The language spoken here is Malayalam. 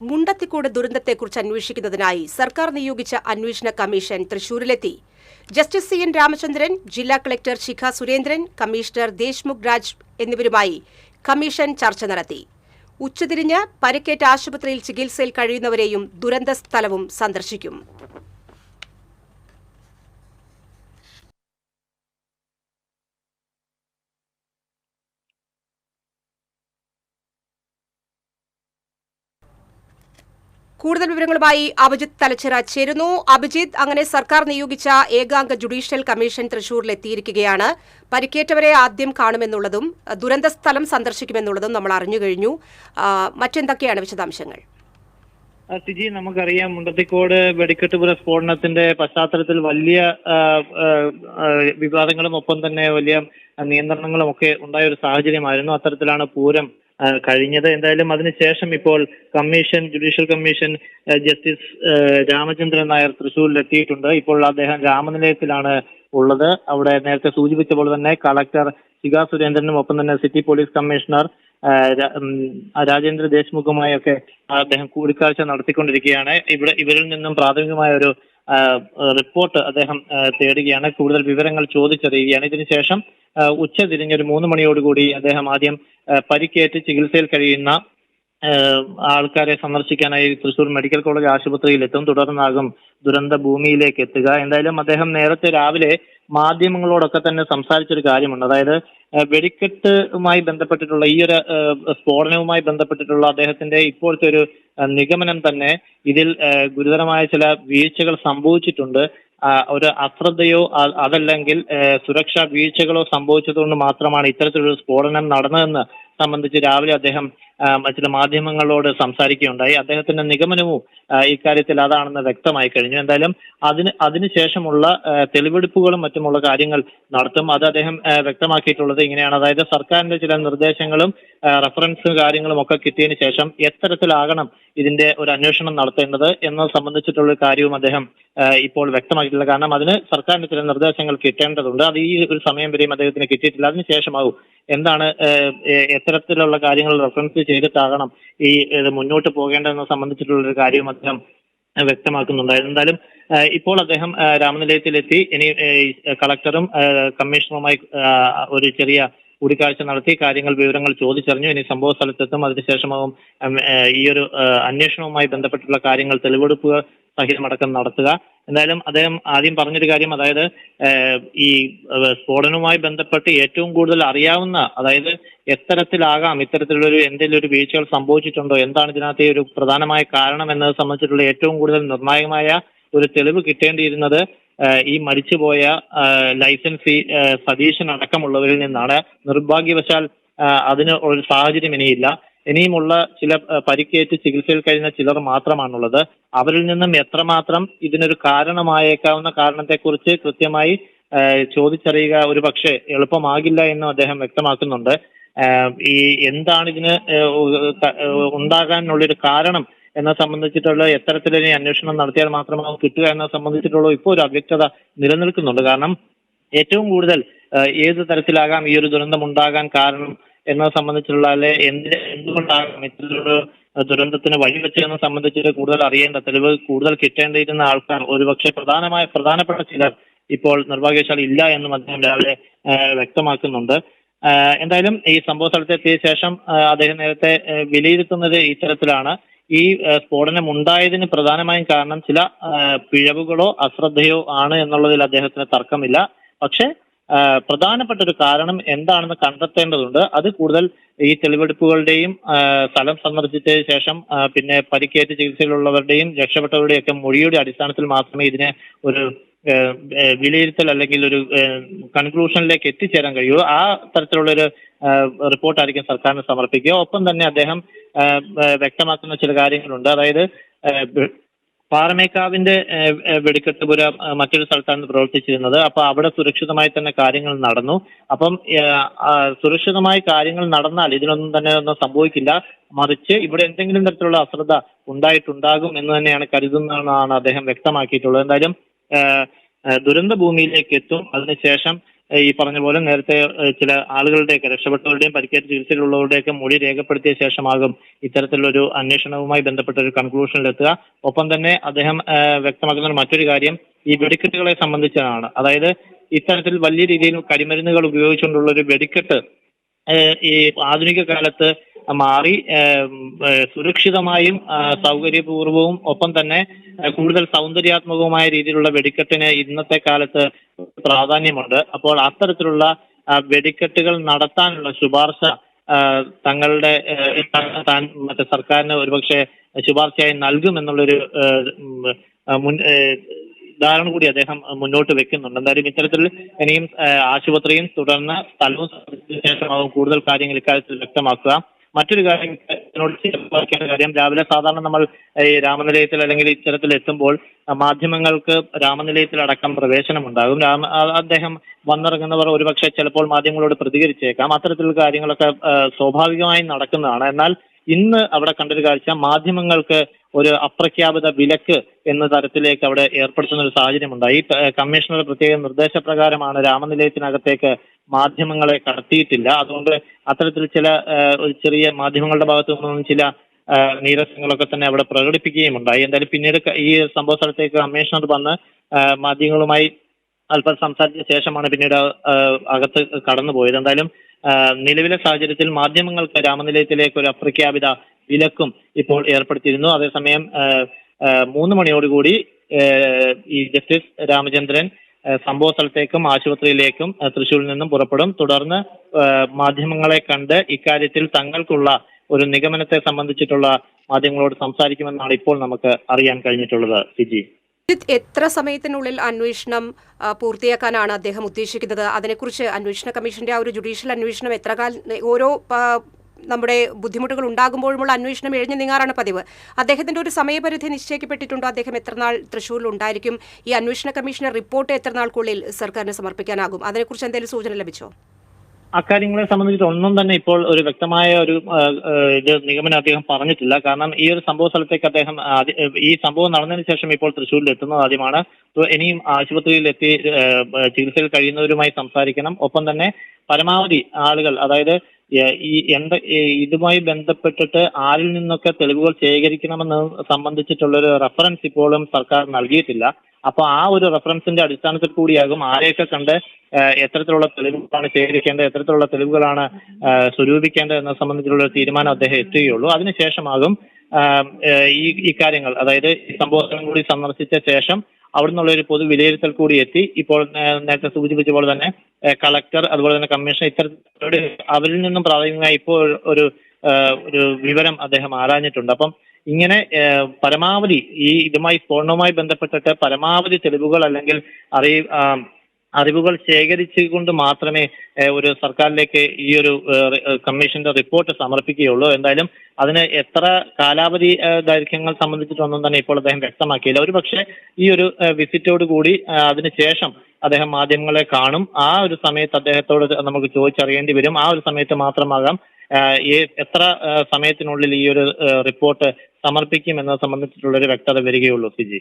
മുണ്ടത്തിക്കോട് ദുരന്തത്തെക്കുറിച്ച് അന്വേഷിക്കുന്നതിനായി സർക്കാർ നിയോഗിച്ച അന്വേഷണ കമ്മീഷൻ തൃശൂരിലെത്തി. ജസ്റ്റിസ് CN രാമചന്ദ്രൻ, ജില്ലാ കളക്ടർ ശിഖ സുരേന്ദ്രൻ, കമ്മീഷണർ ദേശ്മുഖ് രാജ് എന്നിവരുമായി കമ്മീഷൻ ചർച്ച നടത്തി. ഉച്ചതിരിഞ്ഞ് പരിക്കേറ്റ ആശുപത്രിയിൽ ചികിത്സയിൽ കഴിയുന്നവരെയും ദുരന്ത സ്ഥലവും സന്ദർശിക്കും. കൂടുതൽ വിവരങ്ങളുമായി അഭിജിത്ത് തലച്ചിറ ചേരുന്നു. അഭിജിത്ത്, അങ്ങനെ സർക്കാർ നിയോഗിച്ച ഏകാംഗ ജുഡീഷ്യൽ കമ്മീഷൻ തൃശൂരിൽ എത്തിയിരിക്കുകയാണ്. പരിക്കേറ്റവരെ ആദ്യം കാണുമെന്നുള്ളതും ദുരന്ത സ്ഥലം സന്ദർശിക്കുമെന്നുള്ളതും നമ്മൾ അറിഞ്ഞു കഴിഞ്ഞു. മറ്റെന്തൊക്കെയാണ് വിശദാംശങ്ങൾ? സിജി, നമുക്കറിയാം, മുണ്ടത്തിക്കോട് വെടിക്കെട്ടുപുര സ്ഫോടനത്തിന്റെ പശ്ചാത്തലത്തിൽ വലിയ വിവാദങ്ങളും ഒപ്പം തന്നെ വലിയ നിയന്ത്രണങ്ങളും ഒക്കെ ഉണ്ടായ ഒരു സാഹചര്യമായിരുന്നു. അത്തരത്തിലാണ് പൂരം കഴിഞ്ഞത്. എന്തായാലും അതിനുശേഷം ഇപ്പോൾ judicial commission justice Ramachandran Nair തൃശ്ശൂരിൽ എത്തിയിട്ടുണ്ട്. ഇപ്പോൾ അദ്ദേഹം രാമനിലയത്തിലാണ് ഉള്ളത്. അവിടെ നേരത്തെ സൂചിപ്പിച്ച പോലെ തന്നെ കളക്ടർ ശിഖ സുരേന്ദ്രനും ഒപ്പം തന്നെ സിറ്റി പോലീസ് കമ്മീഷണർ രാജേന്ദ്ര ദേശ്മുഖുമായൊക്കെ അദ്ദേഹം കൂടിക്കാഴ്ച നടത്തിക്കൊണ്ടിരിക്കുകയാണ്. ഇവരിൽ നിന്നും പ്രാഥമികമായ ഒരു റിപ്പോർട്ട് അദ്ദേഹം തേടുകയാണ്. കൂടുതൽ വിവരങ്ങൾ ചോദിച്ചറിയുകയാണ്. ഇതിനുശേഷം ഉച്ച തിരിഞ്ഞൊരു 3 മണിയോടുകൂടി അദ്ദേഹം ആദ്യം പരിക്കേറ്റ് ചികിത്സയിൽ കഴിയുന്ന ആൾക്കാരെ സന്ദർശിക്കാനായി തൃശൂർ മെഡിക്കൽ കോളേജ് ആശുപത്രിയിൽ എത്തും. തുടർന്നാകും ദുരന്ത ഭൂമിയിലേക്ക് എത്തുക. എന്തായാലും അദ്ദേഹം നേരത്തെ രാവിലെ മാധ്യമങ്ങളോടൊക്കെ തന്നെ സംസാരിച്ചൊരു കാര്യമുണ്ട്. അതായത് വെടിക്കെട്ടുമായി ബന്ധപ്പെട്ടിട്ടുള്ള ഈ ഒരു സ്ഫോടനവുമായി ബന്ധപ്പെട്ടിട്ടുള്ള അദ്ദേഹത്തിന്റെ ഇപ്പോഴത്തെ ഒരു നിഗമനം തന്നെ ഇതിൽ ഗുരുതരമായ ചില വീഴ്ചകൾ സംഭവിച്ചിട്ടുണ്ട്. ഒരു അശ്രദ്ധയോ അതല്ലെങ്കിൽ സുരക്ഷാ വീഴ്ചകളോ സംഭവിച്ചതുകൊണ്ട് മാത്രമാണ് ഇത്തരത്തിലൊരു സ്ഫോടനം നടന്നതെന്ന് സംബന്ധിച്ച് രാവിലെ അദ്ദേഹം ചില മാധ്യമങ്ങളോട് സംസാരിക്കുകയുണ്ടായി. അദ്ദേഹത്തിന്റെ നിഗമനവും ഇക്കാര്യത്തിൽ അതാണെന്ന് വ്യക്തമായി കഴിഞ്ഞു. എന്തായാലും അതിനുശേഷമുള്ള തെളിവെടുപ്പുകളും മറ്റുമുള്ള കാര്യങ്ങൾ നടത്തും. അത് അദ്ദേഹം വ്യക്തമാക്കിയിട്ടുള്ളത് ഇങ്ങനെയാണ്. അതായത് സർക്കാരിന്റെ ചില നിർദ്ദേശങ്ങളും റഫറൻസ് കാര്യങ്ങളും ഒക്കെ കിട്ടിയതിനു ശേഷം എത്തരത്തിലാകണം ഇതിന്റെ ഒരു അന്വേഷണം നടത്തേണ്ടത് എന്നത് സംബന്ധിച്ചിട്ടുള്ള കാര്യവും അദ്ദേഹം ഇപ്പോൾ വ്യക്തമാക്കിയിട്ടില്ല. കാരണം അതിന് സർക്കാരിന്റെ ചില നിർദ്ദേശങ്ങൾ കിട്ടേണ്ടതുണ്ട്. അത് ഈ ഒരു സമയം വരെയും അദ്ദേഹത്തിന് കിട്ടിയിട്ടില്ല. അതിനുശേഷമാവും എന്താണ് എത്തരത്തിലുള്ള കാര്യങ്ങൾ റെഫറൻസ് ചെയ്തിട്ടാകണം ഇത് മുന്നോട്ട് പോകേണ്ടതെന്ന് സംബന്ധിച്ചിട്ടുള്ള ഒരു കാര്യവും അദ്ദേഹം വ്യക്തമാക്കുന്നുണ്ടായിരുന്നു. എന്തായാലും ഇപ്പോൾ അദ്ദേഹം രാമനിലയത്തിലെത്തി. ഇനി കളക്ടറും കമ്മീഷണറുമായി ഒരു ചെറിയ കൂടിക്കാഴ്ച നടത്തി വിവരങ്ങൾ ചോദിച്ചറിഞ്ഞു. ഇനി സംഭവ സ്ഥലത്തെത്തും. അതിനുശേഷമാവും ഈ ഒരു അന്വേഷണവുമായി ബന്ധപ്പെട്ടുള്ള കാര്യങ്ങൾ തെളിവെടുപ്പ് സഹിതമടക്കം നടത്തുക. എന്തായാലും അദ്ദേഹം ആദ്യം പറഞ്ഞൊരു കാര്യം, അതായത് ഈ സ്ഫോടനവുമായി ബന്ധപ്പെട്ട് ഏറ്റവും കൂടുതൽ അറിയാവുന്ന, അതായത് എത്തരത്തിലാകാം ഇത്തരത്തിലുള്ള എന്തെങ്കിലും ഒരു വീഴ്ചകൾ സംഭവിച്ചിട്ടുണ്ടോ, എന്താണ് ഇതിനകത്തെ ഒരു പ്രധാനമായ കാരണം എന്നത് സംബന്ധിച്ചിട്ടുള്ള ഏറ്റവും കൂടുതൽ നിർണായകമായ ഒരു തെളിവ് കിട്ടേണ്ടിയിരുന്നത് ഈ മരിച്ചുപോയ ലൈസൻസി സതീശൻ അടക്കമുള്ളവരിൽ നിന്നാണ്. നിർഭാഗ്യവശാൽ അതിന് ഒരു സാഹചര്യം ഇനിയില്ല. ഇനിയുമുള്ള ചില പരിക്കേറ്റ് ചികിത്സയിൽ കഴിയുന്ന ചിലർ മാത്രമാണുള്ളത്. അവരിൽ നിന്നും എത്രമാത്രം ഇതിനൊരു കാരണമായേക്കാവുന്ന കാരണത്തെക്കുറിച്ച് കൃത്യമായി ചോദിച്ചറിയുക ഒരു പക്ഷേ എളുപ്പമാകില്ല എന്നും അദ്ദേഹം വ്യക്തമാക്കുന്നുണ്ട്. ഈ എന്താണ് ഇതിന് ഉണ്ടാകാനുള്ളൊരു കാരണം എന്നെ സംബന്ധിച്ചിട്ടുള്ള എത്തരത്തിലൊരു അന്വേഷണം നടത്തിയാൽ മാത്രമേ കിട്ടുക എന്നെ സംബന്ധിച്ചിട്ടുള്ള ഇപ്പോൾ ഒരു അവ്യക്തത നിലനിൽക്കുന്നുണ്ട്. കാരണം ഏറ്റവും കൂടുതൽ ഏത് തരത്തിലാകാം ഈ ഒരു ദുരന്തം ഉണ്ടാകാൻ കാരണം എന്നെ സംബന്ധിച്ചുള്ള അല്ലെ എന്തുകൊണ്ടാകാം ഇത്തരത്തിലൊരു ദുരന്തത്തിന് വഴിവെച്ചതെന്ന് സംബന്ധിച്ചിട്ട് കൂടുതൽ അറിയേണ്ട, തെളിവ് കൂടുതൽ കിട്ടേണ്ടിയിരുന്ന ആൾക്കാർ ഒരുപക്ഷെ പ്രധാനപ്പെട്ട ചിലർ ഇപ്പോൾ നിർഭാഗ്യവശാൽ ഇല്ല എന്നും അദ്ദേഹം രാവിലെ വ്യക്തമാക്കുന്നുണ്ട്. എന്തായാലും ഈ സംഭവ സ്ഥലത്തെത്തിയ ശേഷം അദ്ദേഹം നേരത്തെ വിലയിരുത്തുന്നത് ഇത്തരത്തിലാണ്. ഈ സ്ഫോടനം ഉണ്ടായതിന് പ്രധാനമായും കാരണം ചില പിഴവുകളോ അശ്രദ്ധയോ ആണ് എന്നുള്ളതിൽ അദ്ദേഹത്തിന് തർക്കമില്ല. പക്ഷെ പ്രധാനപ്പെട്ട ഒരു കാരണം എന്താണെന്ന് കണ്ടെത്തേണ്ടതുണ്ട്. അത് കൂടുതൽ ഈ തെളിവെടുപ്പുകളുടെയും സ്ഥലം സന്ദർശിച്ചതിന് ശേഷം പിന്നെ പരിക്കേറ്റ് ചികിത്സയിലുള്ളവരുടെയും രക്ഷപ്പെട്ടവരുടെയും ഒക്കെ മൊഴിയുടെ അടിസ്ഥാനത്തിൽ മാത്രമേ ഇതിനെ ഒരു വിലയിരുത്തൽ അല്ലെങ്കിൽ ഒരു കൺക്ലൂഷനിലേക്ക് എത്തിച്ചേരാൻ കഴിയുള്ളൂ. ആ തരത്തിലുള്ളൊരു റിപ്പോർട്ടായിരിക്കും സർക്കാരിന് സമർപ്പിക്കുക. ഒപ്പം തന്നെ അദ്ദേഹം വ്യക്തമാക്കുന്ന ചില കാര്യങ്ങളുണ്ട്. അതായത് പാറമേക്കാവിന്റെ വെടിക്കെട്ടുപുര മറ്റൊരു സ്ഥലത്താണ് പ്രവർത്തിച്ചിരുന്നത്. അപ്പൊ അവിടെ സുരക്ഷിതമായി തന്നെ കാര്യങ്ങൾ നടന്നു. അപ്പം സുരക്ഷിതമായി കാര്യങ്ങൾ നടന്നാൽ ഇതിനൊന്നും തന്നെ ഒന്നും സംഭവിക്കില്ല. മറിച്ച് ഇവിടെ എന്തെങ്കിലും തരത്തിലുള്ള അശ്രദ്ധ ഉണ്ടായിട്ടുണ്ടാകും എന്ന് തന്നെയാണ് കരുതുന്നതെന്നാണ് അദ്ദേഹം വ്യക്തമാക്കിയിട്ടുള്ളത്. എന്തായാലും ദുരന്ത ഭൂമിയിലേക്ക് എത്തും. അതിനുശേഷം ഈ പറഞ്ഞ പോലെ നേരത്തെ ചില ആളുകളുടെയൊക്കെ രക്ഷപ്പെട്ടവരുടെയും പരിക്കേറ്റ് ചികിത്സയിലുള്ളവരുടെയൊക്കെ മൊഴി രേഖപ്പെടുത്തിയ ശേഷമാകും ഇത്തരത്തിലൊരു അന്വേഷണവുമായി ബന്ധപ്പെട്ട ഒരു കൺക്ലൂഷനിലെത്തുക. ഒപ്പം തന്നെ അദ്ദേഹം വ്യക്തമാക്കുന്ന മറ്റൊരു കാര്യം ഈ വെടിക്കെട്ടുകളെ സംബന്ധിച്ചാണ്. അതായത് ഇത്തരത്തിൽ വലിയ രീതിയിൽ കരിമരുന്നുകൾ ഉപയോഗിച്ചുകൊണ്ടുള്ള ഒരു വെടിക്കെട്ട് ഈ ആധുനിക കാലത്ത് മാറി സുരക്ഷിതമായും സൗകര്യപൂർവവും ഒപ്പം തന്നെ കൂടുതൽ സൗന്ദര്യാത്മകവുമായ രീതിയിലുള്ള വെടിക്കെട്ടിന് ഇന്നത്തെ കാലത്ത് പ്രാധാന്യമുണ്ട്. അപ്പോൾ അത്തരത്തിലുള്ള വെടിക്കെട്ടുകൾ നടത്താനുള്ള ശുപാർശ തങ്ങളുടെ മറ്റേ സർക്കാരിന് ഒരുപക്ഷെ ശുപാർശയായി നൽകുമെന്നുള്ളൊരു മുൻ ധാരണ കൂടി അദ്ദേഹം മുന്നോട്ട് വെക്കുന്നുണ്ട്. എന്തായാലും ഇത്തരത്തിൽ ഇനിയും ആശുപത്രിയും തുടർന്ന് സ്ഥലവും സംബന്ധിച്ച ശേഷമാകും കൂടുതൽ കാര്യങ്ങൾ ഇക്കാര്യത്തിൽ വ്യക്തമാക്കുക. മറ്റൊരു കാര്യം കാര്യം രാവിലെ സാധാരണ നമ്മൾ ഈ രാമനിലയത്തിൽ അല്ലെങ്കിൽ ഇത്തരത്തിൽ എത്തുമ്പോൾ മാധ്യമങ്ങൾക്ക് രാമനിലയത്തിലടക്കം പ്രവേശനമുണ്ടാകും. അദ്ദേഹം വന്നിറങ്ങുന്നവർ ഒരുപക്ഷെ ചിലപ്പോൾ മാധ്യമങ്ങളോട് പ്രതികരിച്ചേക്കാം. അത്തരത്തിലുള്ള കാര്യങ്ങളൊക്കെ സ്വാഭാവികമായും നടക്കുന്നതാണ്. എന്നാൽ ഇന്ന് അവിടെ കണ്ടൊരു കാഴ്ച മാധ്യമങ്ങൾക്ക് ഒരു അപ്രഖ്യാപിത വിലക്ക് എന്ന തരത്തിലേക്ക് അവിടെ ഏർപ്പെടുത്തുന്ന ഒരു സാഹചര്യം ഉണ്ടായി. കമ്മീഷണറുടെ പ്രത്യേക നിർദ്ദേശപ്രകാരമാണ് രാമനിലയത്തിനകത്തേക്ക് മാധ്യമങ്ങളെ കടത്തിയിട്ടില്ല. അതുകൊണ്ട് അത്തരത്തിൽ ചില ചെറിയ മാധ്യമങ്ങളുടെ ഭാഗത്തു നിന്നും ചില നീരസങ്ങളൊക്കെ തന്നെ അവിടെ പ്രകടിപ്പിക്കുകയും ഉണ്ടായി. എന്തായാലും പിന്നീട് ഈ സംഭവ സ്ഥലത്തേക്ക് കമ്മീഷണർ വന്ന് മാധ്യമങ്ങളുമായി അല്പം സംസാരിച്ച ശേഷമാണ് പിന്നീട് അകത്ത് കടന്നുപോയത്. എന്തായാലും നിലവിലെ സാഹചര്യത്തിൽ മാധ്യമങ്ങൾക്ക് രാമനിലയത്തിലേക്ക് ഒരു അപ്രഖ്യാപിത വിലക്കും ഇപ്പോൾ ഏർപ്പെടുത്തിയിരുന്നു. അതേസമയം 3 മണിയോടുകൂടി ഈ ജസ്റ്റിസ് രാമചന്ദ്രൻ സംഭവ സ്ഥലത്തേക്കും ആശുപത്രിയിലേക്കും തൃശ്ശൂരിൽ നിന്നും പുറപ്പെടും. തുടർന്ന് മാധ്യമങ്ങളെ കണ്ട് ഇക്കാര്യത്തിൽ തങ്ങൾക്കുള്ള ഒരു നിഗമനത്തെ സംബന്ധിച്ചിട്ടുള്ള മാധ്യമങ്ങളോട് സംസാരിക്കുമെന്നാണ് ഇപ്പോൾ നമുക്ക് അറിയാൻ കഴിഞ്ഞിട്ടുള്ളത്. സിജി, എത്ര സമയത്തിനുള്ളിൽ അന്വേഷണം പൂർത്തിയാക്കാനാണ് അദ്ദേഹം ഉദ്ദേശിക്കുന്നത്? അതിനെക്കുറിച്ച് അന്വേഷണ കമ്മീഷന്റെ ആ ഒരു ജുഡീഷ്യൽ അന്വേഷണം എത്ര കാലം ഓരോ നമ്മുടെ ബുദ്ധിമുട്ടുകൾ ഉണ്ടാകുമ്പോഴുമുള്ള അന്വേഷണം എഴുതി നീങ്ങാറാണ് പതിവ്. അദ്ദേഹത്തിന്റെ ഒരു സമയപരിധി നിശ്ചയിക്കപ്പെട്ടിട്ടുണ്ടോ? അദ്ദേഹം എത്രനാൾ തൃശ്ശൂരിൽ ഉണ്ടായിരിക്കും? ഈ അന്വേഷണ കമ്മീഷന്റെ റിപ്പോർട്ട് എത്ര നാൾക്കുള്ളിൽ സർക്കാരിന് സമർപ്പിക്കാനാകും? അതിനെക്കുറിച്ച് എന്തെങ്കിലും സൂചന ലഭിച്ചോ? അക്കാര്യങ്ങളെ സംബന്ധിച്ച് ഒന്നും തന്നെ ഇപ്പോൾ ഒരു വ്യക്തമായ ഒരു നിഗമനം അദ്ദേഹം പറഞ്ഞിട്ടില്ല. കാരണം ഈ ഒരു സംഭവ സ്ഥലത്തേക്ക് അദ്ദേഹം ഈ സംഭവം നടന്നതിന് ശേഷം ഇപ്പോൾ തൃശ്ശൂരിൽ എത്തുന്നത് ആദ്യമാണ്. ഇനിയും ആശുപത്രിയിൽ എത്തി ചികിത്സയിൽ കഴിയുന്നവരുമായി സംസാരിക്കണം. ഒപ്പം തന്നെ പരമാവധി ആളുകൾ, അതായത് ഇതുമായി ബന്ധപ്പെട്ടിട്ട് ആരിൽ നിന്നൊക്കെ തെളിവുകൾ ശേഖരിക്കണമെന്ന് സംബന്ധിച്ചിട്ടുള്ളൊരു റെഫറൻസ് ഇപ്പോഴും സർക്കാർ നൽകിയിട്ടില്ല. അപ്പൊ ആ ഒരു റെഫറൻസിന്റെ അടിസ്ഥാനത്തിൽ കൂടിയാകും ആരെയൊക്കെ കണ്ട് എത്തരത്തിലുള്ള തെളിവുകളാണ് ശേഖരിക്കേണ്ടത്, എത്തരത്തിലുള്ള തെളിവുകളാണ് സ്വരൂപിക്കേണ്ടത് എന്നത് സംബന്ധിച്ചുള്ള ഒരു തീരുമാനം അദ്ദേഹം എത്തുകയുള്ളൂ. അതിനുശേഷമാകും ഈ കാര്യങ്ങൾ, അതായത് ഈ സംഭവം കൂടി സന്ദർശിച്ച ശേഷം അവിടെ നിന്നുള്ള ഒരു പൊതു വിലയിരുത്തൽ കൂടി എത്തി. ഇപ്പോൾ നേരത്തെ സൂചിപ്പിച്ച പോലെ തന്നെ കളക്ടർ, അതുപോലെ തന്നെ കമ്മീഷണർ, ഇത്തരത്തിലുള്ള അവരിൽ നിന്നും പ്രാഥമികമായി ഇപ്പോൾ ഒരു വിവരം അദ്ദേഹം ആരാഞ്ഞിട്ടുണ്ട്. അപ്പം ഇങ്ങനെ പരമാവധി ഇതുമായി സ്ഫോടനവുമായി ബന്ധപ്പെട്ടിട്ട് പരമാവധി തെളിവുകൾ അല്ലെങ്കിൽ അറിവുകൾ ശേഖരിച്ചുകൊണ്ട് മാത്രമേ ഒരു സർക്കാരിലേക്ക് ഈ ഒരു കമ്മീഷന്റെ റിപ്പോർട്ട് സമർപ്പിക്കുകയുള്ളൂ. എന്തായാലും അതിന് എത്ര കാലാവധി ദൈർഘ്യങ്ങൾ സംബന്ധിച്ചിട്ടൊന്നും തന്നെ ഇപ്പോൾ അദ്ദേഹം വ്യക്തമാക്കിയില്ല. ഒരു പക്ഷേ ഈ ഒരു വിസിറ്റോട് കൂടി അതിനുശേഷം അദ്ദേഹം മാധ്യമങ്ങളെ കാണും. ആ ഒരു സമയത്ത് അദ്ദേഹത്തോട് നമുക്ക് ചോദിച്ചറിയേണ്ടി വരും. ആ ഒരു സമയത്ത് മാത്രമാകാം എത്ര സമയത്തിനുള്ളിൽ ഈ ഒരു റിപ്പോർട്ട് സമർപ്പിക്കും എന്നത് സംബന്ധിച്ചിട്ടുള്ള ഒരു വ്യക്തത വരികയുള്ളൂ. സിജി.